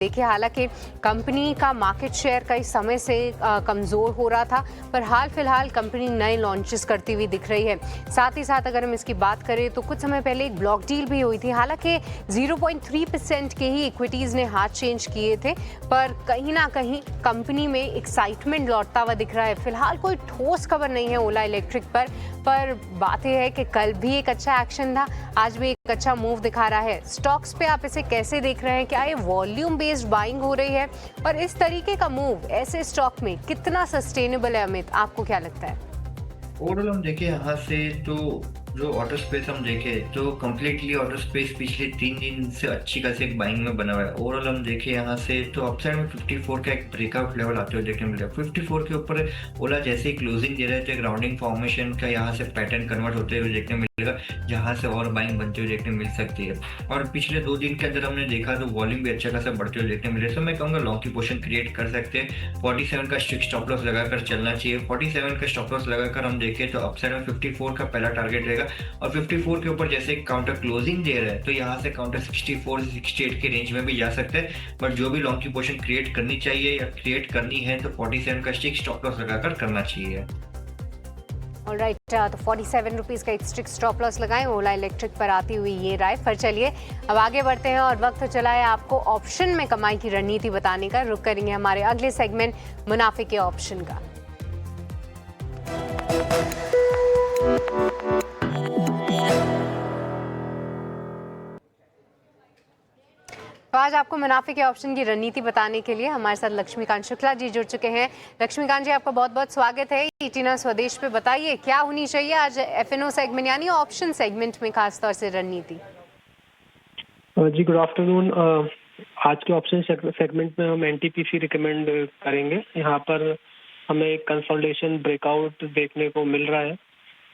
देखिए, हालांकि कंपनी का मार्केट शेयर कई समय से कमज़ोर हो रहा था, पर हाल फिलहाल कंपनी नए लॉन्चेस करती हुई दिख रही है। साथ ही साथ अगर हम इसकी बात करें तो कुछ समय पहले एक ब्लॉक डील भी हुई थी। हालांकि 0.3% के ही इक्विटीज़ ने हाथ चेंज किए थे, पर कहीं ना कहीं कंपनी में एक्साइटमेंट लौटता हुआ दिख रहा है। फिलहाल कोई ठोस खबर नहीं है ओला इलेक्ट्रिक पर बात यह है कि कल भी एक अच्छा एक्शन था, आज भी एक अच्छा मूव दिखा रहा है। स्टॉक्स पे आप इसे कैसे देख रहे हैं? क्या ये वॉल्यूम बेस्ड बाइंग हो रही है? और इस तरीके का मूव ऐसे स्टॉक में कितना सस्टेनेबल है? अमित, आपको क्या लगता है? ओवरऑल हम देखें यहाँ से तो जो ऑटो स्पेस हम देखें तो कम्प्लीटली ऑटो स्पेस पिछले 3 दिन से अच्छी खासी एक बाइंग में बना हुआ है। ओवरऑल हम देखें यहाँ से तो अपसाइड में 54 का एक ब्रेकआउट लेवल आते हुए देखने मिला। 54 के ऊपर ओला जैसे ही क्लोजिंग दे रहे थे, एक राउंडिंग फॉर्मेशन का यहाँ से पैटर्न कन्वर्ट होते हुए देखने मिलेगा, जहाँ से और बाइंग बनते हुए देखने मिल सकती है। और पिछले 2 दिन के अंदर हमने देखा तो वॉल्यूम भी अच्छा खासा बढ़ते हुए देखने मिले। तो मैं कहूँगा लॉन्ग की पोजीशन क्रिएट कर सकते हैं। 47 का स्टॉप लॉस लगाकर चलना चाहिए। 47 का स्टॉप लॉस लगाकर हम देखें तो अपसाइड में 54 का पहला टारगेट रहेगा, और 54 के ऊपर जैसे काउंटर क्लोजिंग दे रहा है तो यहाँ से काउंटर 64 से 68 के रेंज में भी जा सकते हैं। बट जो भी लॉन्ग की पोजीशन क्रिएट करनी चाहिए या क्रिएट करनी है तो 47 का स्टॉप लॉस लगाकर करना चाहिए। ऑलराइट, तो 47 रुपीज़ का एक स्ट्रिक्ट स्टॉप लॉस लगाएं ओला इलेक्ट्रिक पर आती हुई ये राय। पर चलिए अब आगे बढ़ते हैं और वक्त चला है आपको ऑप्शन में कमाई की रणनीति बताने का। रुक करेंगे हमारे अगले सेगमेंट मुनाफे के ऑप्शन का। तो आज आपको मुनाफे के ऑप्शन की रणनीति बताने के लिए हमारे साथ लक्ष्मीकांत शुक्ला जी जुड़ चुके हैं। लक्ष्मीकांत जी, आपका बहुत बहुत स्वागत है ईटीना स्वदेश पे। बताइए क्या होनी चाहिए आज एफएनओ सेगमेंट यानी ऑप्शन सेगमेंट में खास तौर से रणनीति? जी गुड आफ्टरनून। आज के ऑप्शन सेगमेंट में हम एनटीपीसी रिकमेंड करेंगे। यहाँ पर हमें एक कंसोलिडेशन ब्रेकआउट देखने को मिल रहा है।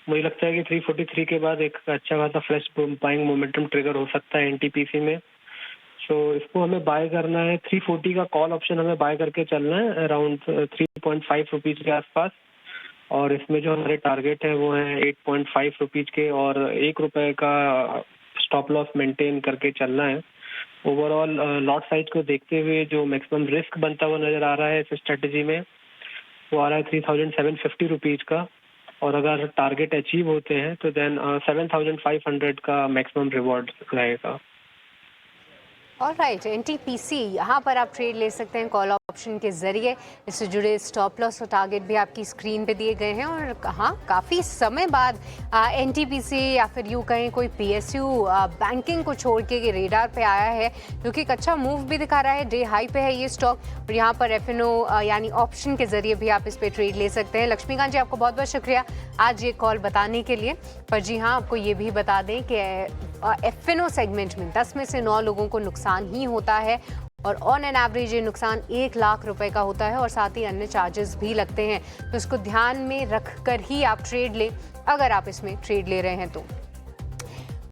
मुझे लगता है कि 343 के बाद एक अच्छा खासा फ्रेश बाइंग मोमेंटम ट्रिगर हो सकता है एनटीपीसी में। तो इसको हमें बाय करना है। 340 का कॉल ऑप्शन हमें बाय करके चलना है अराउंड 3.5 रुपीज़ के आसपास। और इसमें जो हमारे टारगेट है वो है 8.5 रुपीज़ के, और 1 रुपये का स्टॉप लॉस मेंटेन करके चलना है। ओवरऑल लॉट साइज को देखते हुए जो मैक्सिमम रिस्क बनता हुआ नजर आ रहा है इस स्ट्रेटजी में वो आ रहा है 3750 रुपीज़ का। और अगर टारगेट अचीव होते हैं तो देन 7500 का मैक्सिमम रिवॉर्ड रहेगा। ऑलराइट, एनटीपीसी यहाँ पर आप ट्रेड ले सकते हैं कॉल ऑप्शन के जरिए। इससे जुड़े स्टॉप लॉस और टारगेट भी आपकी स्क्रीन पे दिए गए हैं। और हाँ, काफ़ी समय बाद एनटीपीसी या फिर यूँ कहें कोई पीएसयू बैंकिंग को छोड़ के रेडार पे आया है, जो कि एक अच्छा मूव भी दिखा रहा है। डे हाई पे है ये स्टॉक और यहाँ पर एफएनओ यानी ऑप्शन के जरिए भी आप इस पर ट्रेड ले सकते हैं। लक्ष्मीकांत जी, आपको बहुत बहुत शुक्रिया आज ये कॉल बताने के लिए। पर जी हाँ, आपको ये भी बता दें कि एफएनओ सेगमेंट में 10 में से 9 लोगों को नुकसान ही होता है, और ऑन एन एवरेज ये नुकसान 1 लाख रुपए का होता है, और साथ ही अन्य चार्जेस भी लगते हैं। तो इसको ध्यान में रख कर ही आप ट्रेड लें अगर आप इसमें ट्रेड ले रहे हैं तो।